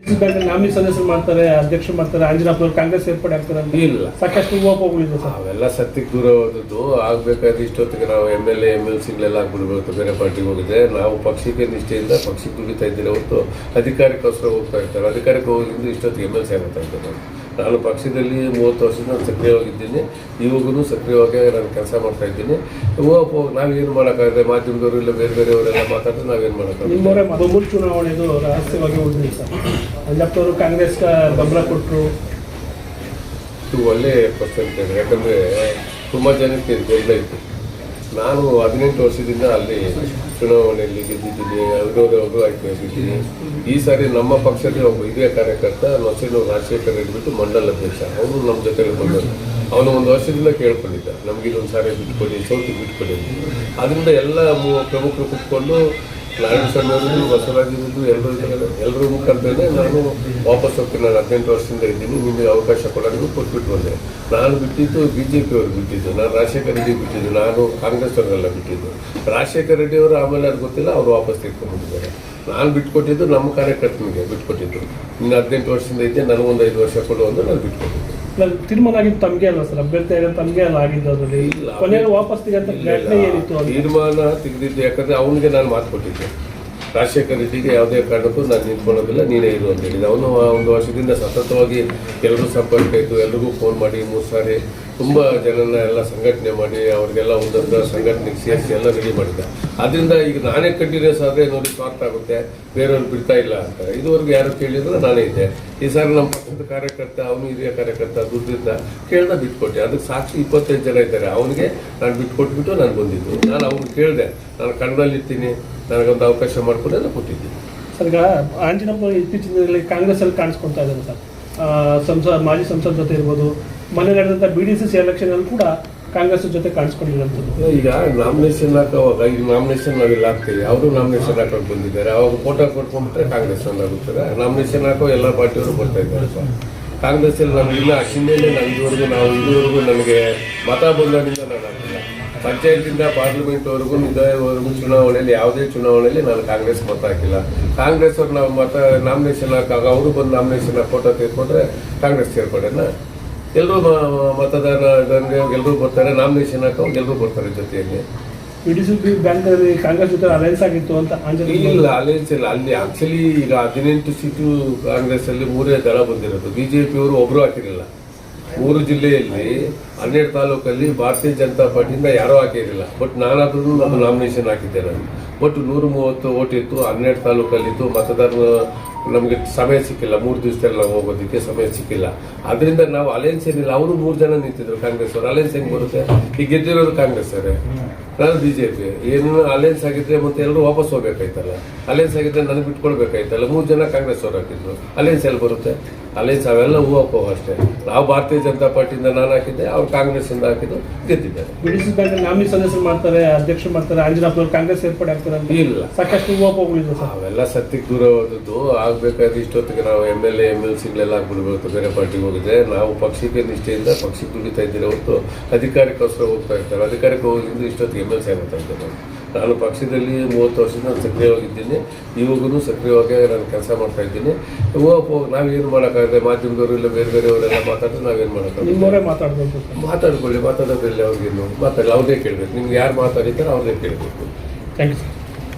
Nominee ಸದಸ್ಯರು ಮಾಡ್ತಾರೆ, ಅಧ್ಯಕ್ಷರು ಮಾಡ್ತಾರೆ, ಆಂಜನಪ್ಪನವರು ಕಾಂಗ್ರೆಸ್ ಸೇರ್ಪಡೆ ಆಗ್ತಾರೆ ಅಂತ ಇಲ್ಲ ಸಾಕಷ್ಟು ಊಹಾಪೋಹಗಳಿದೆ ಸರ್. ಅವೆಲ್ಲ ಸತ್ಯಕ್ಕೆ ದೂರ ಹೋದದ್ದು. ಆಗ್ಬೇಕಾದ್ರೆ ಇಷ್ಟೊತ್ತಿಗೆ ನಾವು MLCಗಳೆಲ್ಲ ಆಗ್ಬಿಡ್ಬೇಕು, ಬೇರೆ ಪಾರ್ಟಿಗೆ ಹೋಗಿದೆ. ನಾವು ಪಕ್ಷಕ್ಕೆ ನಿಷ್ಠೆಯಿಂದ ಪಕ್ಷಕ್ಕೆ ದುಡಿತಾ ಇದ್ದೀರಿ ಹೊರತು ಅಧಿಕಾರಕ್ಕೋಸ್ಕರ ಹೋಗ್ತಾ ಇರ್ತಾರೆ. ಅಧಿಕಾರಕ್ಕೆ ಹೋಗಿದ್ದು ಇಷ್ಟೊತ್ತಿಗೆ MLC ಆಗ್ತಾ ಇದ್ದಾರೆ. ನಾನು ಪಕ್ಷದಲ್ಲಿ 30 ವರ್ಷದಿಂದ ನಾನು ಸಕ್ರಿಯವಾಗಿದ್ದೀನಿ. ಇವಾಗೂ ಸಕ್ರಿಯವಾಗಿ ನಾನು ಕೆಲಸ ಮಾಡ್ತಾ ಇದ್ದೀನಿ. ನಾವೇನು ಮಾಡೋಕ್ಕಾಗದೆ, ಮಾಧ್ಯಮದವರು ಇಲ್ಲ ಬೇರೆ ಬೇರೆಯವರೆಲ್ಲ ಮಾತಾಡಿದ್ರೆ ನಾವೇನು ಮಾಡೋಕ್ಕಾಗಲ್ಲ. ನಿಮ್ಮವರೇ ಮೊದಲು ಚುನಾವಣೆದು ರಹಸ್ಯವಾಗಿ ಉಳಿದಿದೆ ಸರ್. ಅಂಜಪ್ಪನವರು ಕಾಂಗ್ರೆಸ್ ಬೆಂಬಲ ಕೊಟ್ಟರು. ಇದು ಒಳ್ಳೆ ಕ್ವಶನ್ ಕೇಳಿ. ಯಾಕಂದರೆ ತುಂಬ ಜನಕ್ಕೆ ಗೊಂದಲ ಇತ್ತು. ನಾನು 18 ವರ್ಷದಿಂದ ಅಲ್ಲಿ ಚುನಾವಣೆಯಲ್ಲಿ ಗೆದ್ದಿದ್ದೀನಿ, ಅವರು ಆಯ್ಕೆ ಆಗಿದ್ದೀನಿ. ಈ ಸಾರಿ ನಮ್ಮ ಪಕ್ಷದ ಒಬ್ಬ ಹಿರಿಯ ಕಾರ್ಯಕರ್ತ ನೊಸೆನೂರು ರಾಜಶೇಖರ್ ರೆಡ್ಡಿ ಮಂಡಲ ಅಧ್ಯಕ್ಷ, ಅವರು ನಮ್ಮ ಜೊತೆಗೆ ಬಂದರು. ಅವನು 1 ವರ್ಷದಿಂದ ಕೇಳ್ಕೊಂಡಿದ್ದ, ನಮ್ಗೆ ಇದೊಂದು ಸಾರಿ ಬಿಟ್ಕೊಡಿ, ಸೌತಿಗೆ ಬಿಟ್ಕೊಡಿ. ಅದರಿಂದ ಎಲ್ಲ ಪ್ರಮುಖರು ಕುತ್ಕೊಂಡು ನಾರಾಯಣಸ್ವಾಮಿಯವರು, ಬಸವರಾಜರು ಎಲ್ಲರೂ ಮುಖಾಂತರನೇ ನಾನು ವಾಪಸ್ ಹೋಗ್ತೀನಿ. ನಾನು 18 ವರ್ಷದಿಂದ ಇದ್ದೀನಿ, ನಿಮಗೆ ಅವಕಾಶ ಕೊಡೋದು ಕೊಟ್ಬಿಟ್ಟು ಬಂದೆ. ನಾನು ಬಿಟ್ಟಿದ್ದು BJP ಅವ್ರಿಗೆ ಬಿಟ್ಟಿದ್ದು, ನಾನು ರಾಜಶೇಖರ ರೆಡ್ಡಿ ಬಿಟ್ಟಿದ್ದು, ನಾನು ಕಾಂಗ್ರೆಸ್ ಅವ್ರಿಗೆಲ್ಲ ಬಿಟ್ಟಿದ್ದು. ರಾಜಶೇಖರ ರೆಡ್ಡಿ ಅವರು ಆಮೇಲೆ ಅದು ಗೊತ್ತಿಲ್ಲ, ಅವರು ವಾಪಸ್ ತೆಗೆದುಕೊಂಡಿದ್ದಾರೆ. ನಾನು ಬಿಟ್ಕೊಟ್ಟಿದ್ದು ನಮ್ಮ ಕಾರ್ಯಕರ್ತನಿಗೆ ಬಿಟ್ಕೊಟ್ಟಿದ್ದು. ಇನ್ನು 18 ವರ್ಷದಿಂದ ಇದ್ದೆ, ನನಗೊಂದು 5 ವರ್ಷ ಕೊಡು ಅಂದ್ರೆ ನಾನು ಬಿಟ್ಕೊಟ್ಟಿದ್ದು. ತೀರ್ಮಾನ ಆಗಿದ್ದು ತಮಗೆ ಅಲ್ಲ ಸರ್, ಅಭ್ಯರ್ಥಿ ತಮಗೆ ಅಲ್ಲ ಆಗಿದ್ದು. ಅದರಲ್ಲಿ ಕೊನೆಯಲ್ಲಿ ವಾಪಸ್ ತೆಗೆಂತ ಪ್ರಯತ್ನ ಏನಿತ್ತು? ತೀರ್ಮಾನ ತೆಗೆದಿದ್ದು ಯಾಕಂದ್ರೆ ಅವನಿಗೆ ನಾನು ಮಾತು ಕೊಟ್ಟಿದ್ದೆ, ರಾಜಶೇಖರ ರೆಡ್ಡಿಗೆ ಯಾವುದೇ ಕಾರಣಕ್ಕೂ ನಾನು ನಿಂತ್ಕೊಳ್ಳೋದಿಲ್ಲ, ನೀನೇ ಇರು ಅಂತ ಹೇಳಿದ್ದೆ. ಅವನು 1 ವರ್ಷದಿಂದ ಸತತವಾಗಿ ಎಲ್ಲರೂ ಸಂಪರ್ಕ ಇತ್ತು, ಎಲ್ರಿಗೂ ಫೋನ್ ಮಾಡಿ 3 ಸಾರಿ ತುಂಬ ಜನನ ಎಲ್ಲ ಸಂಘಟನೆ ಮಾಡಿ ಅವ್ರಿಗೆಲ್ಲ ಒಂದೊಂದು ಸಂಘಟನೆಗೆ ಸೇರಿಸಿ ಎಲ್ಲ ರೆಡಿ ಮಾಡಿದ್ದ. ಅದರಿಂದ ಈಗ ನಾನೇ ಕಂಟಿನ್ಯೂಸ್ ಆದರೆ ನೋಡಿ ಸ್ವಾರ್ಥ ಆಗುತ್ತೆ, ಬೇರೆಯವ್ರು ಬಿಡ್ತಾ ಇಲ್ಲ ಅಂತ. ಇದುವರೆಗೂ ಯಾರು ಕೇಳಿದ್ರೆ ನಾನೇ ಇದ್ದೆ. ಈ ಸಾರಿ ನಮ್ಮ ಪಕ್ಷದ ಕಾರ್ಯಕರ್ತ, ಅವನು ಹಿರಿಯ ಕಾರ್ಯಕರ್ತ ದುಡ್ಡಿಂದ ಕೇಳ್ದ ಬಿಟ್ಕೊಟ್ಟೆ. ಅದಕ್ಕೆ ಸಾಕ್ಷಿ 25 ಜನ ಇದ್ದಾರೆ. ಅವನಿಗೆ ನಾನು ಬಿಟ್ಕೊಟ್ಬಿಟ್ಟು ನಾನು ಬಂದಿದ್ದು. ನಾನು ಅವ್ನು ಕೇಳಿದೆ, ನಾನು ಕನ್ನಡದಲ್ಲಿ ಇರ್ತೀನಿ, ನನಗೊಂದು ಅವಕಾಶ ಮಾಡ್ಕೊಂಡು ಕೊಟ್ಟಿದ್ದೀನಿ. ಸರ್, ಈಗ ಆಂಜನಪ್ಪ ಇತ್ತೀಚಿನ ದಿನಗಳಲ್ಲಿ ಕಾಂಗ್ರೆಸ್ಸಲ್ಲಿ ಕಾಣಿಸ್ಕೊಳ್ತಾ ಇದ್ದಾರೆ ಸರ್. ಮಾಜಿ ಸಂಸದ ಜೊತೆ ಇರ್ಬೋದು, ಮೊನ್ನೆ ನಡೆದಂಥ BDCC ಎಲೆಕ್ಷನಲ್ಲಿ ಕೂಡ ಕಾಂಗ್ರೆಸ್ ಜೊತೆ ಕಾಣಿಸ್ಕೊಂಡಿರೋಂಥದ್ದು. ಈಗ ನಾಮಿನೇಷನ್ ಹಾಕೋವಾಗ, ಈಗ ನಾಮಿನೇಷನ್ ನಾವೆಲ್ಲ ಹಾಕ್ತೀವಿ, ಅವರು ನಾಮಿನೇಷನ್ ಹಾಕೋಕೆ ಬಂದಿದ್ದಾರೆ. ಅವಾಗ ಫೋಟೋ ಕೊಟ್ಕೊಂಡ್ಬಿಟ್ರೆ ಕಾಂಗ್ರೆಸ್ ಆಗುತ್ತದೆ. ನಾಮಿನೇಷನ್ ಹಾಕೋ ಎಲ್ಲ ಪಾರ್ಟಿಯವರು ಬರ್ತಾ ಇದ್ದಾರೆ. ಕಾಂಗ್ರೆಸ್ಸಲ್ಲಿ ನಮಗಿಲ್ಲ ಹಿಂದೆಯೇ ಇದುವರೆಗೂ ನನಗೆ ಮತ ಬಂದಾಗಿಂದ ನಾನು ಹಾಕಿಲ್ಲ. ಪಂಚಾಯತಿಂದ ಪಾರ್ಲಿಮೆಂಟ್ವರೆಗೂ ಇದುವರೆಗೂ ಚುನಾವಣೆಯಲ್ಲಿ ಯಾವುದೇ ಚುನಾವಣೆಯಲ್ಲಿ ನಾನು ಕಾಂಗ್ರೆಸ್ ಮತ ಹಾಕಿಲ್ಲ. ಕಾಂಗ್ರೆಸ್ ಅವ್ರು ನಾವು ನಾಮಿನೇಷನ್ ಹಾಕಾಗ ಅವರು ಬಂದು ನಾಮಿನೇಷನ್ ಫೋಟೋ ತೆಗೆದುಕೊಂಡ್ರೆ ಕಾಂಗ್ರೆಸ್ ಸೇರ್ಪಡೆನ ಎಲ್ಲರೂ ಮತದಾರ ಎಲ್ಲರೂ ಬರ್ತಾರೆ. ನಾಮಿನೇಷನ್ ಹಾಕೋವಾಗ ಎಲ್ಲರೂ ಬರ್ತಾರೆ ಜೊತೆಯಲ್ಲಿ. BDCC ಬ್ಯಾಂಕಲ್ಲಿ ಕಾಂಗ್ರೆಸ್ ಜೊತೆ ಅಲಯನ್ಸ್ ಆಗಿತ್ತು ಅಂತ ಇಲ್ಲ, ಅಲಯನ್ಸ್ ಇಲ್ಲ. ಅಲ್ಲಿ ಆಕ್ಚುಲಿ ಈಗ 18 ಸೀಟು ಕಾಂಗ್ರೆಸ್ ಅಲ್ಲಿ 3 ದಳ ಬಂದಿರೋದು. BJP ಅವರು ಒಬ್ರು ಹಾಕಿರಲಿಲ್ಲ. 3 ಜಿಲ್ಲೆಯಲ್ಲಿ 12 ತಾಲೂಕಲ್ಲಿ ಭಾರತೀಯ ಜನತಾ ಪಾರ್ಟಿಯಿಂದ ಯಾರೂ ಹಾಕಿರಲಿಲ್ಲ. ಬಟ್ ನಾನಾದ್ರೂ ನಮ್ಮ ನಾಮಿನೇಷನ್ ಹಾಕಿದ್ದೆ. ನಾನು ಬಟ್ 130 ಓಟ್ ಇತ್ತು, 12 ತಾಲೂಕಲ್ಲಿತ್ತು. ಮತದಾರರು ನಮಗೆ ಸಮಯ ಸಿಕ್ಕಿಲ್ಲ, 3 ದಿವಸದಲ್ಲಿ ನಾವು ಹೋಗೋದಕ್ಕೆ ಸಮಯ ಸಿಕ್ಕಿಲ್ಲ. ಅದರಿಂದ ನಾವು ಅಲಯನ್ಸ್ ಏನಿಲ್ಲ. ಅವರು 3 ಜನ ನಿಂತಿದ್ರು ಕಾಂಗ್ರೆಸ್ ಅವರು. ಅಲಯನ್ಸ್ ಹೆಂಗೆ ಬರುತ್ತೆ? ಈಗ ಗೆದ್ದಿರೋರು ಕಾಂಗ್ರೆಸ್ ಅವರೇ, ನಾನು BJP. ಏನು ಅಲಯನ್ಸ್ ಆಗಿದ್ರೆ ಮತ್ತೆ ಎಲ್ಲರೂ ವಾಪಸ್ ಹೋಗ್ಬೇಕಾಯ್ತಲ್ಲ. ಅಲಯನ್ಸ್ ಆಗಿದ್ರೆ ನನಗೆ ಬಿಟ್ಕೊಳ್ಬೇಕಾಯ್ತಲ್ಲ. 3 ಜನ ಕಾಂಗ್ರೆಸ್ ಅವರು ಹಾಕಿದ್ರು. ಅಲಯನ್ಸ್ ಎಲ್ಲಿ ಬರುತ್ತೆ? ಅಲಯನ್ಸ್ ಅವೆಲ್ಲ ಹೂವಪ್ಪ ಅಷ್ಟೇ. ನಾವು ಭಾರತೀಯ ಜನತಾ ಪಾರ್ಟಿಯಿಂದ ನಾನು ಹಾಕಿದ್ದೆ, ಅವ್ರು ಕಾಂಗ್ರೆಸ್ ಇಂದ ಹಾಕಿದ್ದು, ಗೆದ್ದಿದ್ದಾರೆ. BDCC ಬ್ಯಾಂಕ್ ನಾಮಿನಿ ಸದಸ್ಯರು ಮಾಡ್ತಾರೆ, ಅಧ್ಯಕ್ಷರು ಮಾಡ್ತಾರೆ, ಆಂಜನಪ್ಪನವರು ಕಾಂಗ್ರೆಸ್ ಸೇರ್ಪಡೆ ಆಗ್ತಾರೆ ಅಂತ ಇಲ್ಲ ಸಾಕಷ್ಟು ಊಹಾಪೋಹಗಳಿದೆ ಸರ್. ಅವೆಲ್ಲ ಸತ್ಯಕ್ಕೆ ದೂರ ಹೋದದ್ದು. ಆಗ್ಬೇಕಾದ್ರೆ ಇಷ್ಟೊತ್ತಿಗೆ ನಾವು MLCಗಳೆಲ್ಲ ಆಗ್ಬಿಡ್ಬೇಕು, ಬೇರೆ ಪಾರ್ಟಿಗೆ ಹೋಗಿದೆ. ನಾವು ಪಕ್ಷಕ್ಕೆ ನಿಷ್ಠೆಯಿಂದ ಪಕ್ಷಕ್ಕೆ ದುಡಿತಾ ಇದ್ದೀರಿ ಹೊರತು ಅಧಿಕಾರಕ್ಕೋಸ್ಕರ ಹೋಗ್ತಾ ಇರ್ತಾರೆ. ಅಧಿಕಾರಕ್ಕೆ ಹೋಗಿದ್ದು ಇಷ್ಟೊತ್ತಿಗೆ MLC ಆಗ್ತಾ ಇದ್ದಾರೆ. ನಾನು ಪಕ್ಷದಲ್ಲಿ 30 ವರ್ಷದಿಂದ ನಾನು ಸಕ್ರಿಯವಾಗಿದ್ದೀನಿ. ಇವಾಗೂ ಸಕ್ರಿಯವಾಗಿ ನಾನು ಕೆಲಸ ಮಾಡ್ತಾ ಇದ್ದೀನಿ. ನಾವೇನು ಮಾಡೋಕ್ಕಾಗದೆ, ಮಾಧ್ಯಮದವರು ಇಲ್ಲ ಬೇರೆ ಬೇರೆಯವರೆಲ್ಲ ಮಾತಾಡಿದ್ರೆ ನಾವೇನು ಮಾಡೋಕ್ಕಾಗಲ್ಲ. ನಿಮ್ಮವರೇ ಮಾತಾಡ್ಬೋದು. ಮಾತಾಡ್ಕೊಳ್ಳಿ, ಮಾತಾಡೋದ್ರಲ್ಲಿ ಅವ್ರಿಗೇನು ಮಾತಾಡಲ್ಲ. ಅವ್ರನ್ನೇ ಕೇಳಬೇಕು. ನಿಮ್ಗೆ ಯಾರು ಮಾತಾಡಿದ್ದಾರೆ ಅವ್ರನ್ನೇ ಕೇಳಬೇಕು. Thank you sir.